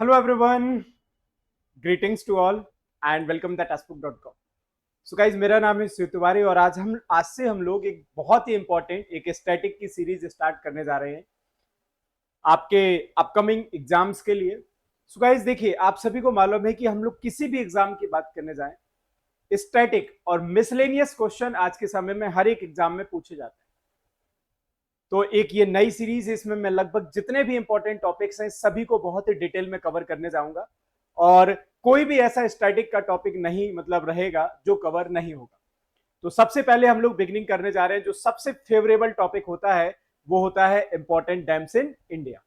Hello everyone, greetings to all and welcome the textbook dot com. So guys, मेरा नाम है शिव तिवारी और आज से हम लोग एक बहुत ही इंपॉर्टेंट एक स्टैटिक की सीरीज स्टार्ट करने जा रहे हैं आपके अपकमिंग एग्जाम्स के लिए। सो गाइज देखिए, आप सभी को मालूम है कि हम लोग किसी भी एग्जाम की बात करने जाएं, स्टैटिक और मिसलेनियस क्वेश्चन आज के समय में हर एक एग्जाम में पूछे जाते हैं। तो एक ये नई सीरीज है, इसमें मैं लगभग जितने भी इंपॉर्टेंट टॉपिक्स हैं सभी को बहुत ही डिटेल में कवर करने जाऊंगा और कोई भी ऐसा स्टैटिक का टॉपिक नहीं रहेगा जो कवर नहीं होगा। तो सबसे पहले हम लोग बिगनिंग करने जा रहे हैं, जो सबसे फेवरेबल टॉपिक होता है वो होता है इंपॉर्टेंट डैम्स इन इंडिया।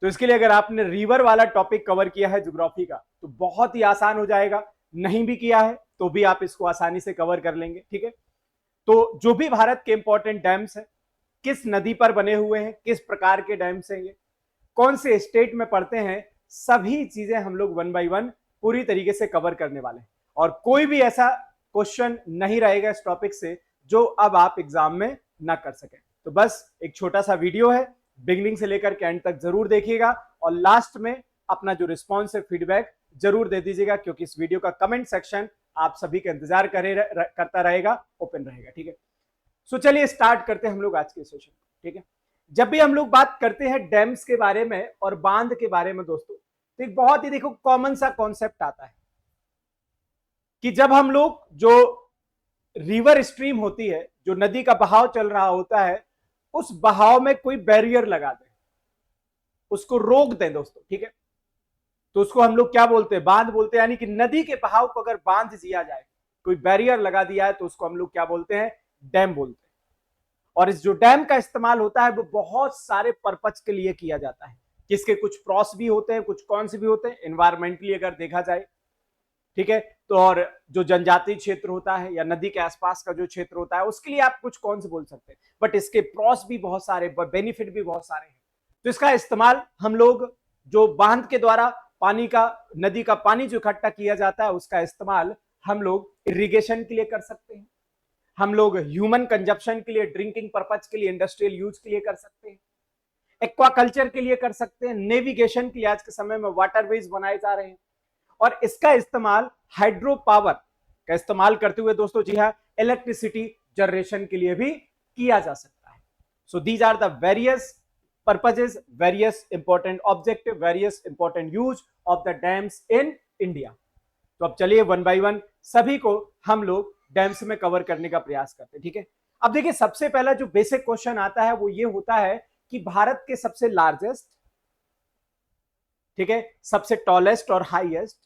तो इसके लिए अगर आपने रिवर वाला टॉपिक कवर किया है ज्योग्राफी का तो बहुत ही आसान हो जाएगा, नहीं भी किया है तो भी आप इसको आसानी से कवर कर लेंगे। ठीक है, तो जो भी भारत के इंपॉर्टेंट डैम्स है, किस नदी पर बने हुए हैं, किस प्रकार के डैम्स हैं, ये कौन से स्टेट में पड़ते हैं, सभी चीजें हम लोग वन बाय वन पूरी तरीके से कवर करने वाले हैं। और कोई भी ऐसा क्वेश्चन नहीं रहेगा इस टॉपिक से जो अब आप एग्जाम में ना कर सकें। तो बस एक छोटा सा वीडियो है, बिगनिंग से लेकर के एंड तक जरूर देखिएगा और लास्ट में अपना जो रिस्पॉन्स है, फीडबैक जरूर दे दीजिएगा, क्योंकि इस वीडियो का कमेंट सेक्शन आप सभी का इंतजार करता रहेगा, ओपन रहेगा। ठीक है, सो चलिए स्टार्ट करते हैं हम लोग आज के सेशन। ठीक है, जब भी हम लोग बात करते हैं डैम्स के बारे में और बांध के बारे में दोस्तों, तो एक बहुत ही देखो कॉमन सा कॉन्सेप्ट आता है कि जब हम लोग जो रिवर स्ट्रीम होती है, जो नदी का बहाव चल रहा होता है, उस बहाव में कोई बैरियर लगा दें, उसको रोक दें दोस्तों। ठीक है, तो उसको हम लोग क्या बोलते हैं, बांध बोलते हैं। यानी कि नदी के बहाव को अगर बांध दिया जाए, कोई बैरियर लगा दिया है, तो उसको हम लोग क्या बोलते हैं, डैम बोलते हैं। और इस जो डैम का इस्तेमाल होता है वो बहुत सारे पर्पज के लिए किया जाता है, जिसके कुछ प्रॉस भी होते हैं, कुछ कॉन्स भी होते हैं, एनवायरमेंटली अगर देखा जाए। ठीक है, तो और जो जनजातीय क्षेत्र होता है या नदी के आसपास का जो क्षेत्र होता है, उसके लिए आप कुछ कॉन्स बोल सकते हैं, बट इसके प्रॉस भी बहुत सारे, बेनिफिट भी बहुत सारे हैं। तो इसका इस्तेमाल हम लोग जो बांध के द्वारा पानी का, नदी का पानी जो इकट्ठा किया जाता है, उसका इस्तेमाल हम लोग इरिगेशन के लिए कर सकते हैं, हम लोग ह्यूमन कंजप्शन के लिए, ड्रिंकिंग पर्पज के लिए, इंडस्ट्रियल यूज के लिए कर सकते हैं, एक्वाकल्चर के लिए कर सकते हैं, नेविगेशन के लिए आज के समय में वाटरवेज बनाए जा रहे हैं, और इसका इस्तेमाल हाइड्रो पावर का इस्तेमाल करते हुए दोस्तों, जी हाँ, इलेक्ट्रिसिटी जनरेशन के लिए भी किया जा सकता है। So these are the various purposes, various important objective, various important use of the dams in India. तो अब चलिए वन बाय वन सभी को हम लोग डैम्स में कवर करने का प्रयास करते हैं। ठीक है, अब देखिए सबसे पहला जो बेसिक क्वेश्चन आता है वो ये होता है कि भारत के सबसे लार्जेस्ट, ठीक है, सबसे टॉलेस्ट और हाईएस्ट,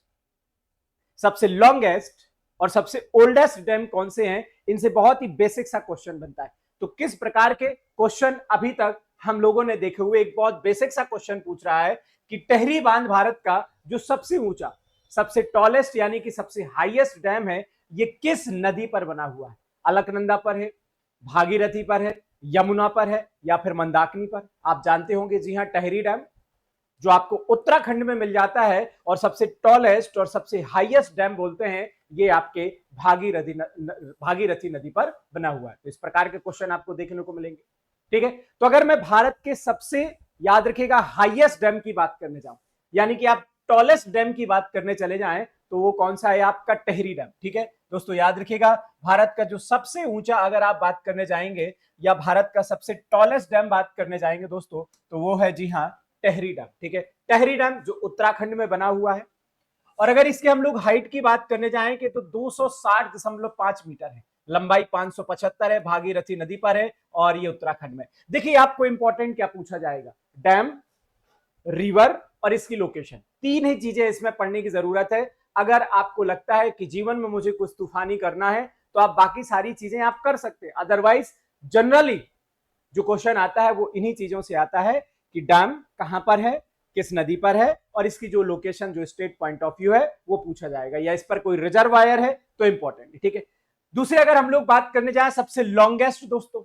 सबसे लॉन्गेस्ट और सबसे ओल्डेस्ट डैम कौन से हैं, इनसे बहुत ही बेसिक सा क्वेश्चन बनता है। तो किस प्रकार के क्वेश्चन अभी तक हम लोगों ने देखे हुए, एक बहुत बेसिक सा क्वेश्चन पूछ रहा है कि टेहरी बांध भारत का जो सबसे ऊंचा, सबसे टॉलेस्ट यानी कि सबसे हाईएस्ट डैम है, ये किस नदी पर बना हुआ है? अलकनंदा पर है, भागीरथी पर है, यमुना पर है, या फिर मंदाकिनी पर? आप जानते होंगे, जी हाँ, टेहरी डैम जो आपको उत्तराखंड में मिल जाता है और सबसे टॉलेस्ट और सबसे हाईएस्ट डैम बोलते हैं, ये आपके भागीरथी नदी पर बना हुआ है। तो इस प्रकार के क्वेश्चन आपको देखने को मिलेंगे। ठीक है, तो अगर मैं भारत के सबसे, याद रखिएगा, हाईएस्ट डैम की बात करने जाऊं, यानी कि आप टॉलेस्ट डैम की बात करने चले जाएं, तो वो कौन सा है? आपका टेहरी डैम। ठीक है दोस्तों, याद रखिएगा, भारत का जो सबसे ऊंचा अगर आप बात करने जाएंगे या भारत का सबसे टॉलेस्ट डैम बात करने जाएंगे दोस्तों, तो वो है, जी हाँ, टेहरी डैम। ठीक है, टेहरी डैम जो उत्तराखंड में बना हुआ है। और अगर इसके हम लोग हाइट की बात करने जाएंगे तो 260.5 मीटर है, लंबाई 575 है, भागीरथी नदी पर है और ये उत्तराखंड में। देखिए आपको इंपॉर्टेंट क्या पूछा जाएगा, डैम, रिवर और इसकी लोकेशन, तीन ही चीजें इसमें पढ़ने की जरूरत है। अगर आपको लगता है कि जीवन में मुझे कुछ तूफानी करना है तो आप बाकी सारी चीजें आप कर सकते हैं, अदरवाइज जनरली जो क्वेश्चन आता है वो इन्हीं चीजों से आता है कि डैम कहां पर है, किस नदी पर है, और इसकी जो लोकेशन, जो स्टेट पॉइंट ऑफ व्यू है, वो पूछा जाएगा, या इस पर कोई रिजर्वायर है तो इंपॉर्टेंट है। ठीक है, दूसरे अगर हम लोग बात करने जाए सबसे लॉन्गेस्ट दोस्तों,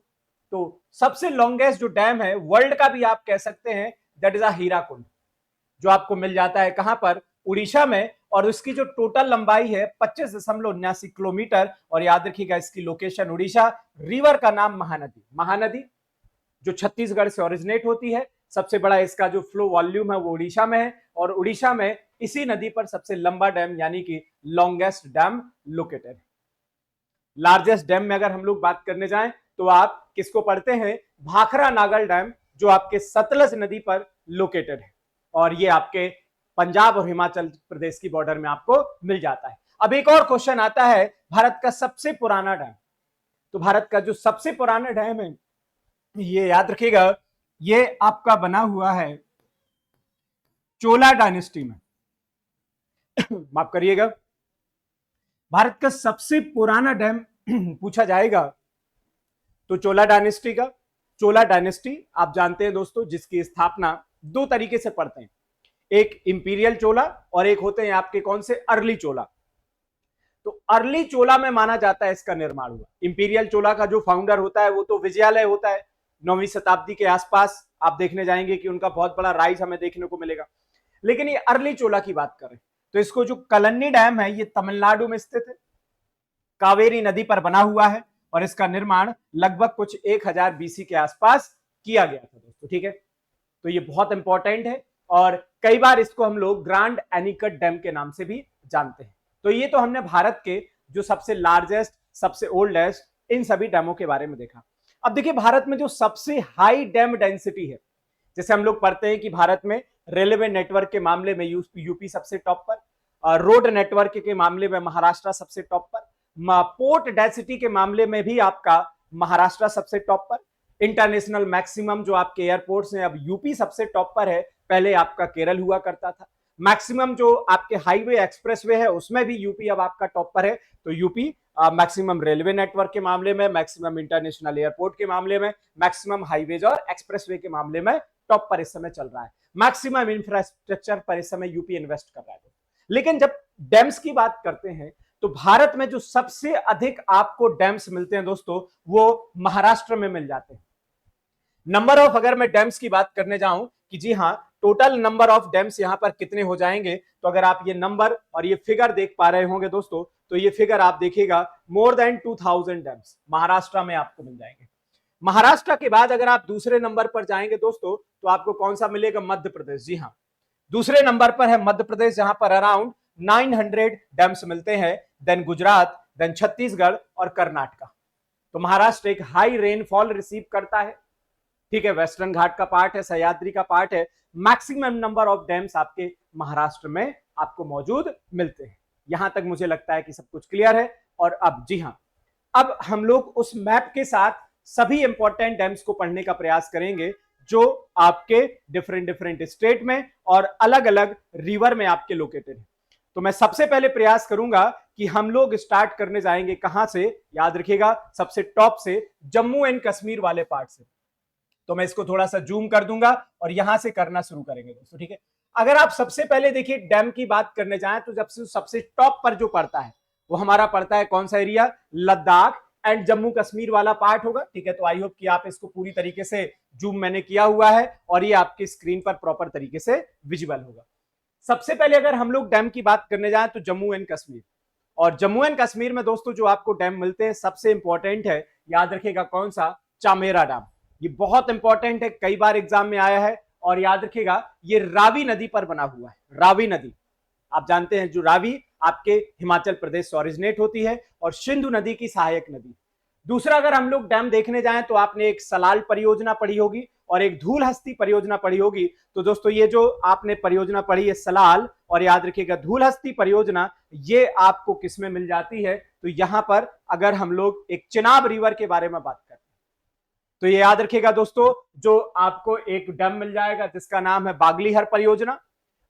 तो सबसे लॉन्गेस्ट जो डैम है वर्ल्ड का भी आप कह सकते हैं, दैट इज हीराकुंड, जो आपको मिल जाता है कहां पर? उड़ीसा में, और उसकी जो टोटल लंबाई है 25.79 किलोमीटर। और याद रखिएगा इसकी लोकेशन उड़ीसा, रिवर का नाम महानदी, महानदी जो छत्तीसगढ़ से ओरिजिनेट होती है, सबसे बड़ा इसका जो फ्लो वॉल्यूम है वो उड़ीसा में है, और उड़ीसा में इसी नदी पर सबसे लंबा डैम यानी कि लॉन्गेस्ट डैम लोकेटेड है। लार्जेस्ट डैम में अगर हम लोग बात करने जाएं तो आप किसको पढ़ते हैं, भाखरा नागल डैम, जो आपके सतलज नदी पर लोकेटेड है, और ये आपके पंजाब और हिमाचल प्रदेश की बॉर्डर में आपको मिल जाता है। अब एक और क्वेश्चन आता है, भारत का सबसे पुराना डैम। तो भारत का जो सबसे पुराना डैम है, ये याद रखिएगा, ये आपका बना हुआ है चोला डायनेस्टी में। माफ करिएगा, भारत का सबसे पुराना डैम पूछा जाएगा तो चोला डायनेस्टी का। चोला डायनेस्टी आप जानते हैं दोस्तों, जिसकी स्थापना दो तरीके से पढ़ते हैं, एक इंपीरियल चोला और एक होते हैं आपके कौन से, अर्ली चोला। तो अर्ली चोला में माना जाता है इसका निर्माण हुआ। इंपीरियल चोला का जो फाउंडर होता है वो तो विजयालय होता है, 9वीं शताब्दी के आसपास आप देखने जाएंगे कि उनका बहुत बड़ा राइज हमें देखने को मिलेगा। लेकिन ये अर्ली चोला की बात करें तो इसको जो कलन्नी डैम है ये तमिलनाडु में स्थित है, कावेरी नदी पर बना हुआ है, और इसका निर्माण लगभग कुछ 1000 बीसी के आसपास किया गया था दोस्तों। ठीक है, तो ये बहुत इंपॉर्टेंट है, और कई बार इसको हम लोग ग्रांड एनीकट डैम के नाम से भी जानते हैं। तो ये तो हमने भारत के जो सबसे लार्जेस्ट, सबसे ओल्डेस्ट इन सभी डैमों के बारे में देखा। अब देखिए, भारत में जो सबसे हाई डैम डेंसिटी है, जैसे हम लोग पढ़ते हैं कि भारत में रेलवे नेटवर्क के मामले में यूपी सबसे टॉप पर, रोड नेटवर्क के मामले में महाराष्ट्र सबसे टॉप पर, पोर्ट डेंसिटी के मामले में भी आपका महाराष्ट्र सबसे टॉप पर, इंटरनेशनल मैक्सिमम जो आपके एयरपोर्ट्स हैं अब यूपी सबसे टॉप पर है, पहले आपका केरल हुआ करता था। मैक्सिमम जो आपके हाईवे एक्सप्रेसवे है उसमें भी यूपी अब आपका टॉप पर है। तो यूपी मैक्सिमम रेलवे नेटवर्क के मामले में, मैक्सिमम इंटरनेशनल एयरपोर्ट के मामले में, मैक्सिमम हाईवेज और एक्सप्रेसवे के मामले में टॉप पर इस समय चल रहा है। मैक्सिमम इंफ्रास्ट्रक्चर पर इस समय यूपी इन्वेस्ट कर रहा है। लेकिन जब डैम्स की बात करते हैं तो भारत में जो सबसे अधिक आपको डैम्स मिलते हैं दोस्तों, वो महाराष्ट्र में मिल जाते हैं। नंबर ऑफ, अगर मैं डैम्स की बात करने जाऊं कि जी हां, टोटल नंबर ऑफ डैम्स यहां पर कितने हो जाएंगे, तो अगर आप ये नंबर और ये फिगर देख पा रहे होंगे दोस्तों, तो ये फिगर आप देखिएगा, मोर देन 2000 डैम्स महाराष्ट्र में आपको मिल जाएंगे। महाराष्ट्र के बाद अगर आप दूसरे नंबर पर जाएंगे दोस्तों, तो आपको कौन सा मिलेगा, मध्य प्रदेश। जी हां, दूसरे नंबर पर है मध्य प्रदेश, जहां पर अराउंड 900 डैम्स मिलते हैं। देन गुजरात, देन छत्तीसगढ़ और कर्नाटका। तो महाराष्ट्र एक हाई रेनफॉल रिसीव करता है। ठीक है, वेस्टर्न घाट का पार्ट है, सह्याद्री का पार्ट है। मैक्सिमम नंबर ऑफ डैम्स आपके महाराष्ट्र में आपको मौजूद मिलते हैं। यहां तक मुझे लगता है कि सब कुछ क्लियर है। और अब जी हां, अब हम लोग उस मैप के साथ सभी इंपॉर्टेंट डैम्स को पढ़ने का प्रयास करेंगे जो आपके डिफरेंट स्टेट में और अलग अलग रिवर में आपके लोकेटेड है। तो मैं सबसे पहले प्रयास करूंगा कि हम लोग स्टार्ट करने जाएंगे कहां से, याद रखिएगा, सबसे टॉप से, जम्मू एंड कश्मीर वाले पार्ट से। तो मैं इसको थोड़ा सा जूम कर दूंगा और यहां से करना शुरू करेंगे दोस्तों। ठीक है, अगर आप सबसे पहले देखिए डैम की बात करने जाएं तो जब से सबसे टॉप पर जो पड़ता है वो हमारा पड़ता है कौन सा एरिया, लद्दाख एंड जम्मू कश्मीर वाला पार्ट होगा। ठीक है, तो आई होप कि आप इसको पूरी तरीके से जूम मैंने किया हुआ है और ये आपकी स्क्रीन पर प्रॉपर तरीके से विजिबल होगा। सबसे पहले अगर हम लोग डैम की बात करने जाएं तो जम्मू एंड कश्मीर, और जम्मू एंड कश्मीर में दोस्तों जो आपको डैम मिलते हैं सबसे इंपॉर्टेंट है, याद रखिएगा कौन सा, चामेरा डैम। ये बहुत इंपॉर्टेंट है, कई बार एग्जाम में आया है। और याद रखिएगा ये रावी नदी पर बना हुआ है। रावी नदी आप जानते हैं, जो रावी आपके हिमाचल प्रदेश से ओरिजिनेट होती है और सिंधु नदी की सहायक नदी। दूसरा, अगर हम लोग डैम देखने जाएं तो आपने एक सलाल परियोजना पढ़ी होगी और एक धूलहस्ती परियोजना पढ़ी होगी। तो दोस्तों ये जो आपने परियोजना पढ़ी है सलाल, और याद रखिएगा धूलहस्ती परियोजना, ये आपको किसमें मिल जाती है, तो यहां पर अगर हम लोग एक चिनाब रिवर के बारे में बात करते हैं तो ये याद रखिएगा दोस्तों, जो आपको एक डैम मिल जाएगा जिसका नाम है बागलीहर परियोजना।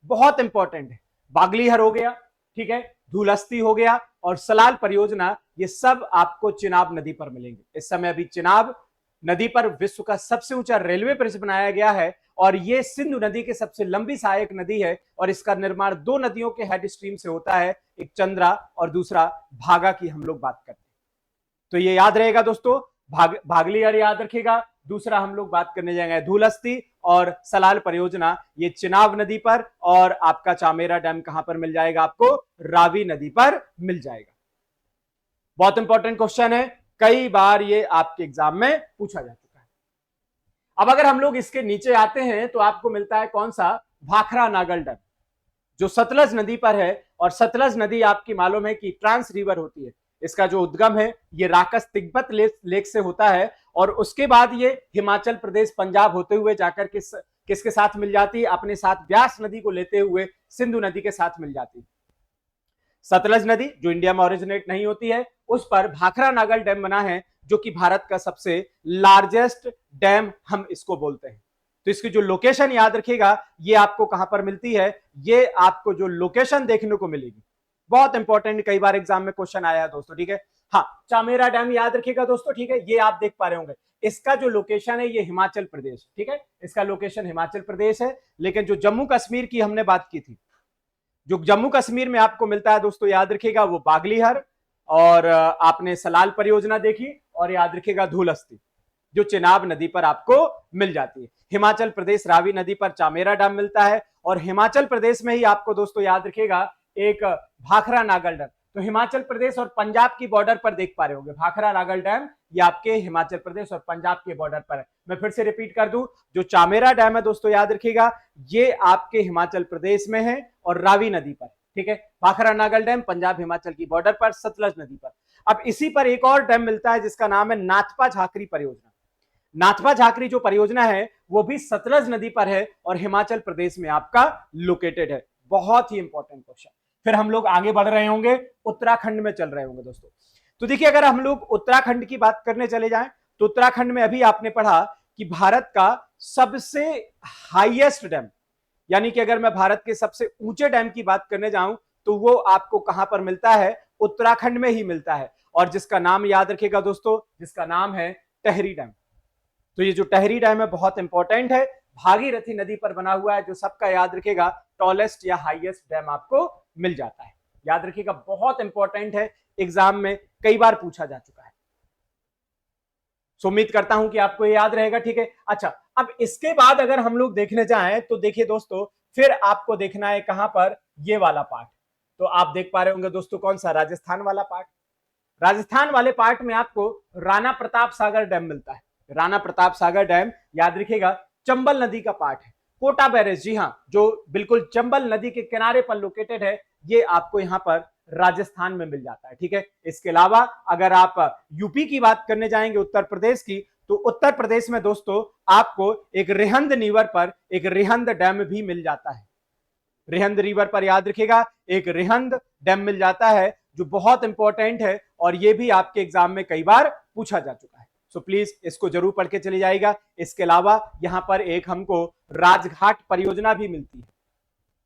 बहुत इंपॉर्टेंट है, बागलीहर हो गया, ठीक है, धूलहस्ती हो गया और सलाल परियोजना, ये सब आपको चिनाब नदी पर मिलेंगे। इस समय अभी चिनाब नदी पर विश्व का सबसे ऊंचा रेलवे ब्रिज बनाया गया है और ये सिंधु नदी की सबसे लंबी सहायक नदी है और इसका निर्माण दो नदियों के हेड स्ट्रीम से होता है, एक चंद्रा और दूसरा भागा की हम लोग बात करते हैं। तो ये याद रहेगा दोस्तों, भागलीहर याद रखिएगा। दूसरा हम लोग बात करने जाएंगे धूलहस्ती और सलाल परियोजना, ये चिनाब नदी पर, और आपका चामेरा डैम कहां पर मिल जाएगा, आपको रावी नदी पर मिल जाएगा। बहुत इंपॉर्टेंट क्वेश्चन है, कई बार ये आपके एग्जाम में पूछा जा चुका है। अब अगर हम लोग इसके नीचे आते हैं तो आपको मिलता है कौन सा, भाखरा नागल डैम, जो सतलज नदी पर है। और सतलज नदी आपकी मालूम है कि ट्रांस रिवर होती है। इसका जो उद्गम है ये राकस तिब्बत लेक से होता है और उसके बाद ये हिमाचल प्रदेश पंजाब होते हुए जाकर किसके साथ मिल जाती है, अपने साथ व्यास नदी को लेते हुए सिंधु नदी के साथ मिल जाती है। सतलज नदी जो इंडिया में ओरिजिनेट नहीं होती है, उस पर भाखरा नागल डैम बना है, जो कि भारत का सबसे लार्जेस्ट डैम हम इसको बोलते हैं। तो इसकी जो लोकेशन याद रखिएगा, ये आपको कहां पर मिलती है, ये आपको जो लोकेशन देखने को मिलेगी, बहुत इंपॉर्टेंट, कई बार एग्जाम में क्वेश्चन आया है दोस्तों, ठीक है। हाँ, चामेरा डैम याद रखिएगा दोस्तों, ठीक है, ये आप देख पा रहे होंगे। इसका जो लोकेशन है ये हिमाचल प्रदेश, ठीक है, इसका लोकेशन हिमाचल प्रदेश है। लेकिन जो जम्मू कश्मीर की हमने बात की थी, जो जम्मू कश्मीर में आपको मिलता है दोस्तों, याद रखिएगा वो बागलीहर, और आपने सलाल परियोजना देखी, और याद रखिएगा धूलस्ती, जो चिनाब नदी पर आपको मिल जाती है। हिमाचल प्रदेश रावी नदी पर चामेरा डैम मिलता है, और हिमाचल प्रदेश में ही आपको दोस्तों याद रखिएगा एक भाखरा नागल डैम। तो हिमाचल प्रदेश और पंजाब की बॉर्डर पर देख पा रहे होंगे भाखरा नागल डैम, ये आपके हिमाचल प्रदेश और पंजाब के बॉर्डर पर है। मैं फिर से रिपीट कर दूं, जो चामेरा डैम है दोस्तों याद रखिएगा, ये आपके हिमाचल प्रदेश में है और रावी नदी पर, ठीक है। भाखरा नागल डैम पंजाब हिमाचल की बॉर्डर पर सतलज नदी पर। अब इसी पर एक और डैम मिलता है जिसका नाम है नाथपा झाकरी परियोजना। नाथपा झाकरी जो परियोजना है वो भी सतलज नदी पर है और हिमाचल प्रदेश में आपका लोकेटेड है। बहुत ही इंपॉर्टेंट क्वेश्चन। फिर हम लोग आगे बढ़ रहे होंगे, उत्तराखंड में चल रहे होंगे दोस्तों। तो देखिए, अगर हम लोग उत्तराखंड की बात करने चले जाएं तो उत्तराखंड में अभी आपने पढ़ा कि भारत का सबसे हाईएस्ट डैम, यानी कि अगर मैं भारत के सबसे ऊंचे डैम की बात करने जाऊं तो वो आपको कहां पर मिलता है, उत्तराखंड में ही मिलता है, और जिसका नाम याद रखिएगा दोस्तों, जिसका नाम है टेहरी डैम। तो ये जो टेहरी डैम है बहुत इंपॉर्टेंट है, भागीरथी नदी पर बना हुआ है, जो सबका याद रखिएगा टॉलेस्ट या हाईएस्ट डैम आपको मिल जाता है। याद रखिएगा, बहुत इंपॉर्टेंट है, एग्जाम में कई बार पूछा जा चुका है। सो उम्मीद करता हूं कि आपको ये याद रहेगा, ठीक है। अच्छा, अब इसके बाद अगर हम लोग देखने जाएं तो देखिए दोस्तों, फिर आपको देखना है कहां पर, ये वाला पार्ट। तो आप देख पा रहे होंगे दोस्तों, कौन सा, राजस्थान वाला पार्ट। राजस्थान वाले पार्ट में आपको राणा प्रताप सागर डैम मिलता है। राणा प्रताप सागर डैम याद रखिएगा चंबल नदी का पार्ट है। कोटा बैरेज, जी हां, जो बिल्कुल चंबल नदी के किनारे पर लोकेटेड है, ये आपको यहां पर राजस्थान में मिल जाता है, ठीक है। इसके अलावा अगर आप यूपी की बात करने जाएंगे, उत्तर प्रदेश की, तो उत्तर प्रदेश में दोस्तों आपको एक रिहंद रिवर पर एक रिहंद डैम भी मिल जाता है। रिहंद रिवर पर याद रखिएगा एक रिहंद डैम मिल जाता है, जो बहुत इंपॉर्टेंट है, और ये भी आपके एग्जाम में कई बार पूछा जा चुका है। सो प्लीज इसको जरूर पढ़ के चले जाएगा। इसके अलावा यहां पर एक हमको राजघाट परियोजना भी मिलती है,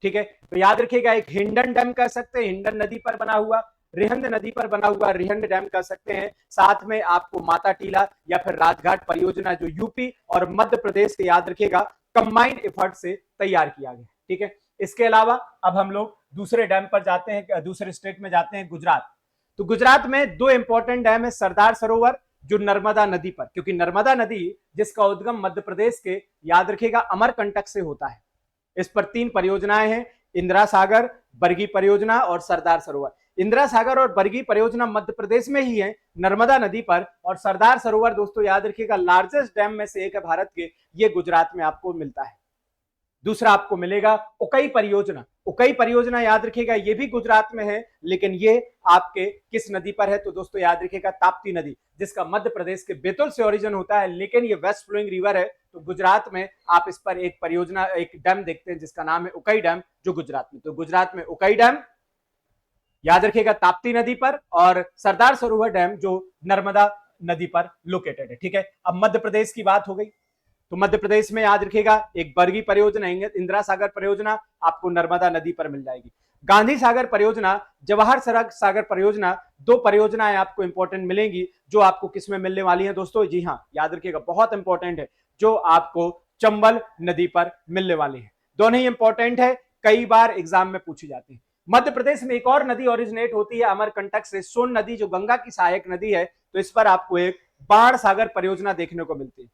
ठीक है। तो याद रखिएगा एक हिंडन डैम कह सकते हैं, हिंडन नदी पर बना हुआ, रिहंद नदी पर बना हुआ रिहंद डैम कह सकते हैं। साथ में आपको माता टीला या फिर राजघाट परियोजना, जो यूपी और मध्य प्रदेश के याद रखिएगा कंबाइंड एफर्ट से तैयार किया गया, ठीक है। इसके अलावा अब हम लोग दूसरे डैम पर जाते हैं, दूसरे स्टेट में जाते हैं, गुजरात। तो गुजरात में दो इंपॉर्टेंट डैम है, सरदार सरोवर जो नर्मदा नदी पर, क्योंकि नर्मदा नदी जिसका उद्गम मध्य प्रदेश के याद रखिएगा अमरकंटक से होता है। इस पर तीन परियोजनाएं हैं, इंदिरा सागर, बरगी परियोजना और सरदार सरोवर। इंदिरा सागर और बरगी परियोजना मध्य प्रदेश में ही है नर्मदा नदी पर, और सरदार सरोवर दोस्तों याद रखिएगा लार्जेस्ट डैम में से एक है भारत के, ये गुजरात में आपको मिलता है। दूसरा आपको मिलेगा उकई परियोजना। उकई परियोजना याद रखिएगा ये भी गुजरात में है, लेकिन ये आपके किस नदी पर है, तो दोस्तों याद रखिएगा ताप्ती नदी, जिसका मध्य प्रदेश के बैतूल से ओरिजिन होता है, लेकिन ये वेस्ट फ्लोइंग रिवर है। तो गुजरात में आप इस पर एक परियोजना, एक डैम देखते हैं जिसका नाम है उकई डैम, जो गुजरात में। तो गुजरात में उकई डैम याद रखिएगा ताप्ती नदी पर, और सरदार सरोवर डैम जो नर्मदा नदी पर लोकेटेड है, ठीक है। अब मध्य प्रदेश की बात हो गई, तो मध्य प्रदेश में याद रखिएगा एक बरगी परियोजना, इंदिरा सागर परियोजना आपको नर्मदा नदी पर मिल जाएगी। गांधी सागर परियोजना, जवाहर सागर परियोजना, दो परियोजनाएं आपको इंपॉर्टेंट मिलेंगी, जो आपको किसमें मिलने वाली है दोस्तों, जी हाँ याद रखिएगा बहुत इंपॉर्टेंट है, जो आपको चंबल नदी पर मिलने वाली है। दोनों ही इंपॉर्टेंट है, कई बार एग्जाम में पूछी जाती है। मध्य प्रदेश में एक और नदी ओरिजिनेट होती है अमरकंटक से, सोन नदी, जो गंगा की सहायक नदी है। तो इस पर आपको एक बाण सागर परियोजना देखने को मिलती है।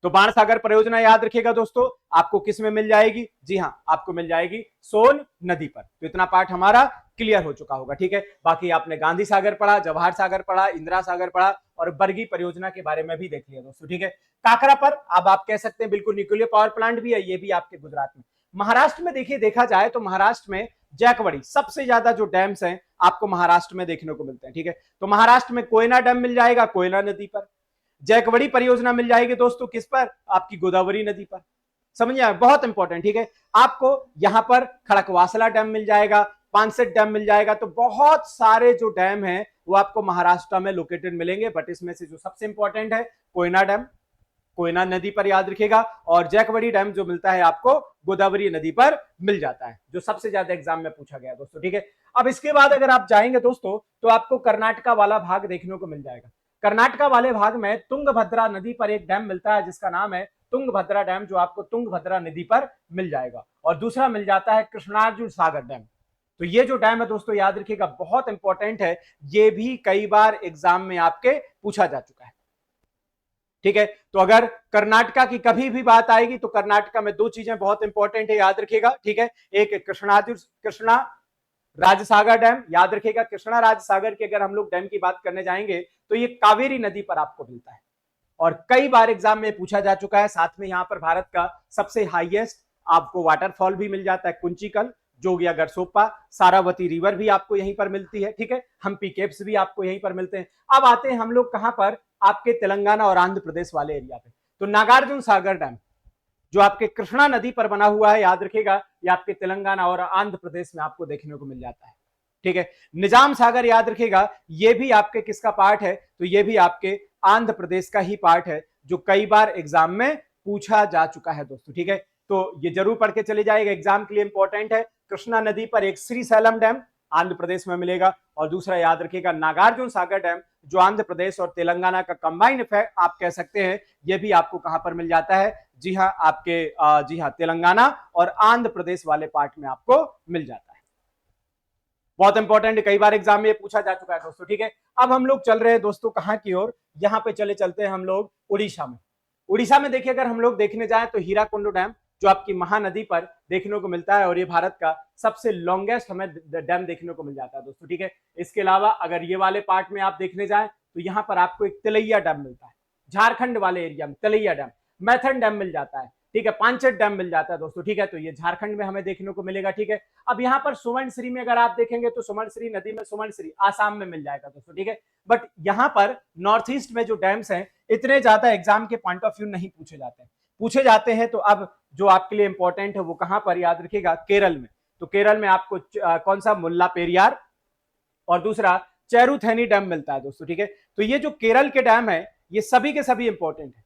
तो बाण सागर परियोजना याद रखिएगा दोस्तों आपको किस में मिल जाएगी, जी हां आपको मिल जाएगी सोन नदी पर। तो इतना पार्ट हमारा क्लियर हो चुका होगा। ठीक है, बाकी आपने गांधी सागर पढ़ा, जवाहर सागर पढ़ा, इंदिरा सागर पढ़ा और बरगी परियोजना के बारे में भी देख लिया दोस्तों। ठीक है, काकरा पर अब आप कह सकते हैं बिल्कुल न्यूक्लियर पावर प्लांट भी है, ये भी आपके गुजरात में। महाराष्ट्र में देखिए, देखा जाए तो महाराष्ट्र में जैकवड़ी सबसे ज्यादा जो डैम्स हैं आपको महाराष्ट्र में देखने को मिलते हैं। ठीक है, तो महाराष्ट्र में कोयना डैम मिल जाएगा कोयना नदी पर, जैकवड़ी परियोजना मिल जाएगी दोस्तों किस पर, आपकी गोदावरी नदी पर। समझिए, बहुत इंपॉर्टेंट। ठीक है, आपको यहां पर खड़कवासला डैम मिल जाएगा, पानसेट डैम मिल जाएगा। तो बहुत सारे जो डैम हैं वो आपको महाराष्ट्र में लोकेटेड मिलेंगे, बट इसमें से जो सबसे इंपॉर्टेंट है कोयना डैम, कोयना नदी पर याद रखिएगा, और जैकवड़ी डैम जो मिलता है आपको गोदावरी नदी पर मिल जाता है, जो सबसे ज्यादा एग्जाम में पूछा गया दोस्तों। ठीक है, अब इसके बाद अगर आप जाएंगे दोस्तों तो आपको कर्नाटका वाला भाग देखने को मिल जाएगा। कर्नाटका वाले भाग में तुंगभद्रा नदी पर एक डैम मिलता है जिसका नाम है तुंगभद्रा डैम, जो आपको तुंगभद्रा नदी पर मिल जाएगा। और दूसरा मिल जाता है कृष्णार्जुन सागर डैम। तो ये जो डैम है दोस्तों याद रखिएगा, बहुत इंपॉर्टेंट है, ये भी कई बार एग्जाम में आपके पूछा जा चुका है। ठीक है, तो अगर कर्नाटका की कभी भी बात आएगी तो कर्नाटका में दो चीजें बहुत इंपॉर्टेंट है, याद रखिएगा। ठीक है, एक कृष्णा राजसागर डैम, याद रखिएगा कृष्णा राजसागर के अगर हम लोग डैम की बात करने जाएंगे तो ये कावेरी नदी पर आपको मिलता है और कई बार एग्जाम में पूछा जा चुका है। साथ में यहां पर भारत का सबसे हाईएस्ट आपको वाटरफॉल भी मिल जाता है, कुंचिकल, जोगिया गरसोप्पा, सारावती रिवर भी आपको यहीं पर मिलती है। ठीक है, हम्पी केव्स भी आपको यहीं पर मिलते हैं। अब आते हैं हम लोग कहां पर, आपके तेलंगाना और आंध्र प्रदेश वाले एरिया पे। तो नागार्जुन सागर डैम जो आपके कृष्णा नदी पर बना हुआ है, याद रखिएगा ये आपके तेलंगाना और आंध्र प्रदेश में आपको देखने को मिल जाता है। ठीक है, निजाम सागर याद रखिएगा, ये भी आपके किसका पार्ट है, तो ये भी आपके आंध्र प्रदेश का ही पार्ट है, जो कई बार एग्जाम में पूछा जा चुका है दोस्तों। ठीक है, तो ये जरूर पढ़ के चले जाएगा, एग्जाम के लिए इंपॉर्टेंट है। कृष्णा नदी पर एक श्रीशैलम डैम आंध्र प्रदेश में मिलेगा और दूसरा याद रखिएगा नागार्जुन सागर डैम, जो आंध्र प्रदेश और तेलंगाना का कंबाइंड इफेक्ट आप कह सकते हैं, यह भी आपको कहां पर मिल जाता है, जी हाँ आपके जी हाँ तेलंगाना और आंध्र प्रदेश वाले पार्ट में आपको मिल जाता है। बहुत इंपॉर्टेंट, कई बार एग्जाम में ये पूछा जा चुका है दोस्तों। ठीक है, अब हम लोग चल रहे हैं दोस्तों कहां की ओर, यहां पे चलते हैं हम लोग उड़ीसा में। उड़ीसा में देखिए, अगर हम लोग देखने जाएं तो हीराकुंड डैम जो आपकी महानदी पर देखने को मिलता है और ये भारत का सबसे लॉन्गेस्ट हमें डैम देखने को मिल जाता है दोस्तों। ठीक है, इसके अलावा अगर ये वाले पार्ट में आप देखने जाएं तो यहाँ पर आपको एक तिलैया डैम मिलता है, झारखंड वाले एरिया में तिलैया डैम, मैथन डैम मिल जाता है। ठीक है, पांचेट डैम मिल जाता है दोस्तों। ठीक है, तो ये झारखंड में हमें देखने को मिलेगा। ठीक है, अब यहाँ पर सुवर्णश्री में अगर आप देखेंगे तो सुवर्णश्री नदी में, सुवर्णश्री आसाम में मिल जाएगा दोस्तों। ठीक है, बट यहाँ पर नॉर्थ ईस्ट में जो डैम्स हैं इतने ज्यादा एग्जाम के पॉइंट ऑफ व्यू नहीं पूछे जाते हैं, पूछे जाते हैं तो अब जो आपके लिए इंपॉर्टेंट है वो कहां पर, याद रखिएगा केरल में। तो केरल में आपको कौन सा, मुल्ला पेरियार और दूसरा चेरुथैनी डैम मिलता है दोस्तों। ठीक है, तो ये जो केरल के डैम है ये सभी के सभी इंपॉर्टेंट है,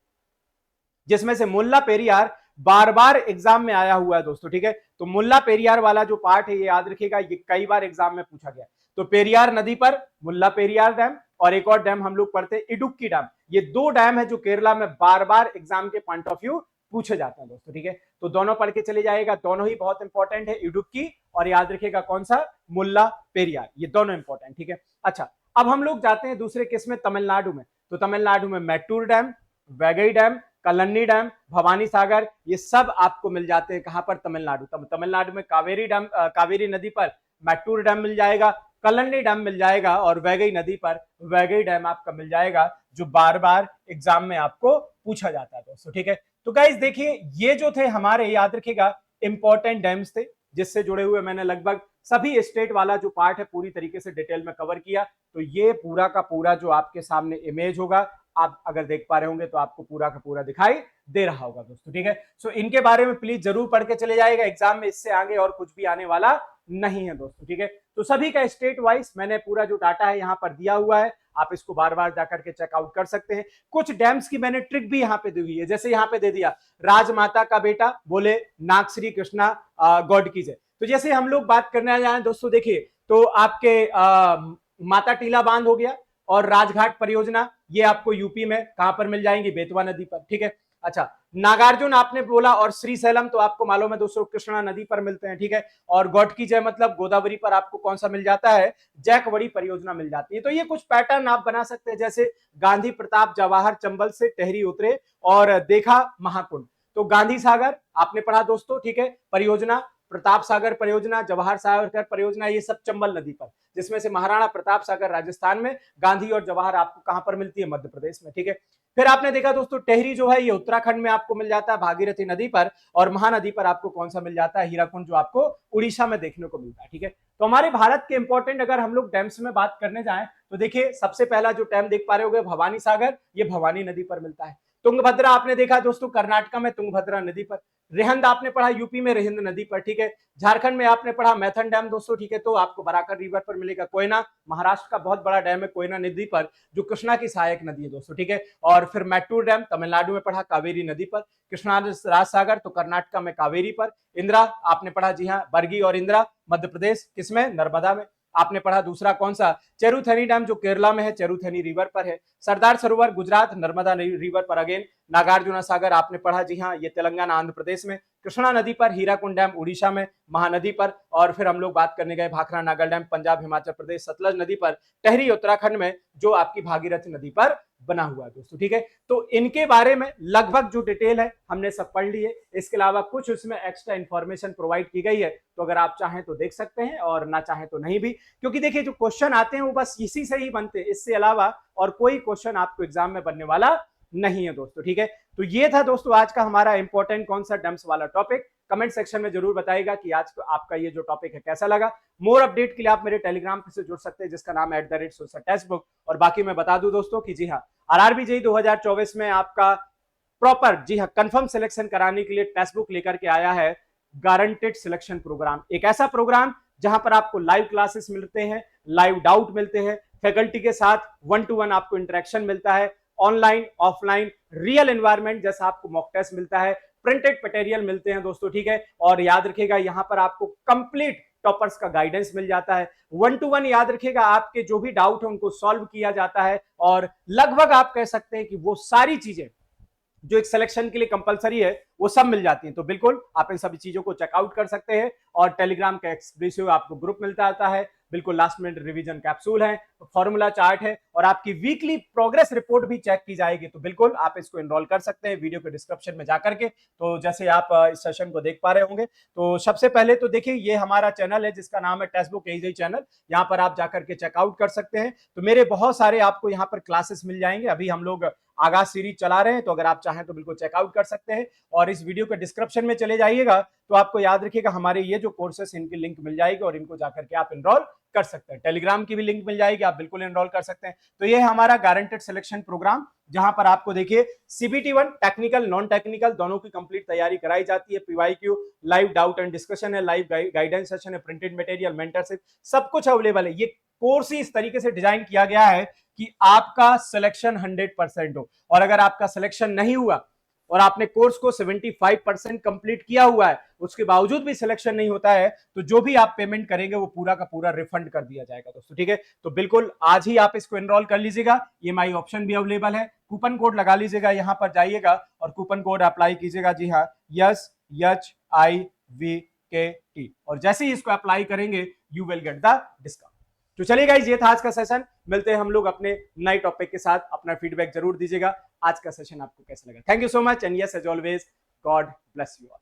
जिसमें से मुल्ला पेरियार बार बार एग्जाम में आया हुआ है दोस्तों। ठीक है, तो मुल्ला पेरियार वाला जो पार्ट है ये याद रखिएगा, ये कई बार एग्जाम में पूछा गया। तो पेरियार नदी पर मुल्ला पेरियार डैम और एक और डैम हम लोग पढ़ते हैं इडुक्की डैम, ये दो डैम है जो केरला में बार बार एग्जाम के पॉइंट ऑफ व्यू पूछे जाते हैं दोस्तों। ठीक है, तो दोनों पढ़ के चले जाएगा, दोनों ही बहुत इंपॉर्टेंट है, इडुक्की और याद रखिएगा कौन सा, मुल्ला पेरियार, ये दोनों इंपॉर्टेंट। ठीक है, अच्छा अब हम लोग जाते हैं दूसरे केस में तमिलनाडु में। तो तमिलनाडु में Mettur dam, Vaigai dam, Kalanni dam, Bhavani Sagar, ये सब आपको मिल जाते हैं कहां पर, तमिलनाडु। तमिलनाडु में कावेरी डैम, कावेरी नदी पर मैटूर डैम मिल जाएगा, कलन्नी डैम मिल जाएगा और वैगई नदी पर वैगई डैम आपका मिल जाएगा, जो बार बार एग्जाम में आपको पूछा जाता है दोस्तों। ठीक है, तो गाइस देखिए ये जो थे हमारे, याद रखिएगा इंपॉर्टेंट डैम्स थे जिससे जुड़े हुए मैंने लगभग सभी स्टेट वाला जो पार्ट है पूरी तरीके से डिटेल में कवर किया। तो ये पूरा का पूरा जो आपके सामने इमेज होगा, आप अगर देख पा रहे होंगे तो आपको पूरा का पूरा दिखाई दे रहा होगा दोस्तों। ठीक है, सो इनके बारे में प्लीज जरूर पढ़ के चले जाएगा, एग्जाम में इससे आगे और कुछ भी आने वाला नहीं है दोस्तों। ठीक है, तो सभी का स्टेट वाइज मैंने पूरा जो डाटा है यहाँ पर दिया हुआ है, आप इसको बार बार जाकर के चेकआउट कर सकते हैं। कुछ डैम्स की मैंने ट्रिक भी यहाँ पे दी हुई है, जैसे यहाँ पे दे दिया राजमाता का बेटा बोले नाग श्री कृष्णा गॉड की जय। तो जैसे हम लोग बात करने जाए दोस्तों, देखिए तो आपके माता टीला बांध हो गया और राजघाट परियोजना, ये आपको यूपी में कहां पर मिल जाएंगी, बेतवा नदी पर। ठीक है, अच्छा नागार्जुन आपने बोला और श्रीशैलम तो आपको मालूम है दोस्तों कृष्णा नदी पर मिलते हैं। ठीक है, और गॉड की जय मतलब गोदावरी पर आपको कौन सा मिल जाता है, जैकवड़ी परियोजना मिल जाती है। तो ये कुछ पैटर्न आप बना सकते हैं, जैसे गांधी प्रताप जवाहर चंबल से टहरी उतरे और देखा महाकुंड। तो गांधी सागर आपने पढ़ा दोस्तों, ठीक है, परियोजना प्रताप सागर परियोजना, जवाहर सागर परियोजना, ये सब चंबल नदी पर, जिसमें से महाराणा प्रताप सागर राजस्थान में, गांधी और जवाहर आपको कहां पर मिलती है, मध्य प्रदेश में। ठीक है, फिर आपने देखा दोस्तों टेहरी जो है ये उत्तराखंड में आपको मिल जाता है भागीरथी नदी पर, और महानदी पर आपको कौन सा मिल जाता है, हीराकुंड, जो आपको उड़ीसा में देखने को मिलता है। ठीक है, तो हमारे भारत के इंपॉर्टेंट अगर हम लोग डैम्स में बात करने जाएं तो देखिए सबसे पहला जो डैम देख पा रहे होगे भवानी सागर, ये भवानी नदी पर मिलता है। तुंगभद्रा आपने देखा दोस्तों कर्नाटक में तुंगभद्रा नदी पर। रिहंद आपने पढ़ा यूपी में रिहिंद नदी पर। ठीक है, झारखंड में आपने पढ़ा मैथन डैम दोस्तों। ठीक है, तो आपको बराकर रिवर पर मिलेगा। कोयना महाराष्ट्र का बहुत बड़ा डैम है कोयना नदी पर, जो कृष्णा की सहायक नदी है दोस्तों। ठीक है, और फिर मैट्टूर डैम तमिलनाडु में पढ़ा कावेरी नदी पर। कृष्णा राज सागर तो कर्नाटक में कावेरी पर। इंदिरा आपने पढ़ा, जी हाँ, बरगी और इंदिरा मध्य प्रदेश, किसमें, नर्मदा में। आपने पढ़ा दूसरा कौन सा, चेरुथेनी डैम जो केरला में है, चेरुथेनी रिवर पर है। सरदार सरोवर गुजरात, नर्मदा रिवर पर अगेन। नागार्जुना सागर आपने पढ़ा, जी हाँ, ये तेलंगाना आंध्र प्रदेश में। कृष्णा नदी पर, हीराकुंड डैम उड़ीसा में, महानदी पर। और फिर हम लोग बात करने गए भाखड़ा नागल डैम पंजाब हिमाचल प्रदेश, सतलज नदी पर। टेहरी उत्तराखंड में, जो आपकी भागीरथी नदी पर बना हुआ है दोस्तों। ठीक है, तो इनके बारे में लगभग जो डिटेल है हमने सब पढ़ ली है। इसके अलावा कुछ उसमें एक्स्ट्रा इंफॉर्मेशन प्रोवाइड की गई है, तो अगर आप चाहें तो देख सकते हैं और ना चाहें तो नहीं भी, क्योंकि देखिए जो क्वेश्चन आते हैं वो बस इसी से ही बनते हैं, इससे अलावा और कोई क्वेश्चन आपको एग्जाम में बनने वाला नहीं है दोस्तों। ठीक है, तो ये था दोस्तों आज का हमारा इंपॉर्टेंट कौन सा डम्प्स वाला टॉपिक। कमेंट सेक्शन में जरूर बताइएगा कि आज आपका ये जो टॉपिक है कैसा लगा। मोर अपडेट के लिए आप मेरे टेलीग्राम से जुड़ सकते हैं, जिसका नाम है @टेस्टबुक। और बाकी मैं बता दूं दोस्तों कि जी हाँ, आरआरबी जेईई 2024 में आपका प्रॉपर, जी हाँ, कंफर्म सिलेक्शन कराने के लिए टेक्स्ट बुक लेकर के आया है गारंटेड सिलेक्शन प्रोग्राम। एक ऐसा प्रोग्राम जहां पर आपको लाइव क्लासेस मिलते हैं, लाइव डाउट मिलते हैं, फैकल्टी के साथ 1 to 1 आपको इंटरेक्शन मिलता है, ऑनलाइन ऑफलाइन रियल एनवायरमेंट जैसा आपको मॉक टेस्ट मिलता है, प्रिंटेड मटेरियल मिलते हैं दोस्तों। ठीक है, और याद रखिएगा यहां पर आपको कंप्लीट टॉपर्स का गाइडेंस मिल जाता है। 1 to 1 याद रखिएगा, आपके जो भी डाउट है उनको सॉल्व किया जाता है, और लगभग आप कह सकते हैं कि वो सारी चीजें जो एक सिलेक्शन के लिए कंपलसरी है वो सब मिल जाती हैं। तो बिल्कुल आप इन सभी चीजों को चेकआउट कर सकते हैं। और टेलीग्राम का एक्सक्लूसिव आपको ग्रुप मिलता आता है, बिल्कुल लास्ट मिनट रिवीजन कैप्सूल है, फॉर्मूला चार्ट है, और आपकी वीकली प्रोग्रेस रिपोर्ट भी चेक की जाएगी। तो बिल्कुल आप इसको एनरोल कर सकते हैं वीडियो के डिस्क्रिप्शन में जाकर के। तो जैसे आप इस सेशन को देख पा रहे होंगे, तो सबसे पहले तो देखिए ये हमारा चैनल है जिसका नाम है टेक्स्ट बुक एजेई चैनल, यहाँ पर आप जाकर के चेकआउट कर सकते हैं। तो मेरे बहुत सारे आपको यहाँ पर क्लासेस मिल जाएंगे। अभी हम लोग आगाज सीरीज चला रहे हैं, तो अगर आप चाहें तो बिल्कुल चेकआउट कर सकते हैं। और इस वीडियो के डिस्क्रिप्शन में चले जाइएगा तो आपको याद रखिएगा हमारे ये जो कोर्सेस इनकी लिंक मिल जाएगी, और इनको जाकर के आप एनरोल कर सकते हैं। टेलीग्राम की भी लिंक मिल जाएगी, आप बिल्कुल एनरोल कर सकते हैं। तो ये है हमारा गारंटेड सिलेक्शन प्रोग्राम, जहां पर आपको देखिए सीबीटी 1 टेक्निकल नॉन टेक्निकल दोनों की कंप्लीट तैयारी कराई जाती है। PYQ, live doubt and discussion है, लाइव गाइडेंस सेशन है, प्रिंटेड मटेरियल, मेंटरशिप, सब कुछ अवेलेबल है। ये कोर्स ही इस तरीके से डिजाइन किया गया है कि आपका सिलेक्शन 100% हो। और अगर आपका सिलेक्शन नहीं हुआ और आपने कोर्स को 75% कंप्लीट किया हुआ है, उसके बावजूद भी सिलेक्शन नहीं होता है, तो जो भी आप पेमेंट करेंगे वो पूरा का पूरा रिफंड कर दिया जाएगा दोस्तों। ठीक है, तो बिल्कुल आज ही आप इसको एनरोल कर लीजिएगा। ईएमआई ऑप्शन भी अवेलेबल है, कूपन कोड लगा लीजिएगा, यहां पर जाइएगा और कूपन कोड अप्लाई कीजिएगा। जी हाँ, YSHIVKT, और जैसे ही इसको अप्लाई करेंगे you will get the discount. तो चलिए गाइस, ये था आज का सेशन। मिलते हैं हम लोग अपने नए टॉपिक के साथ। अपना फीडबैक जरूर दीजिएगा, आज का सेशन आपको कैसा लगा। Thank you so much, and yes as always, God bless you all.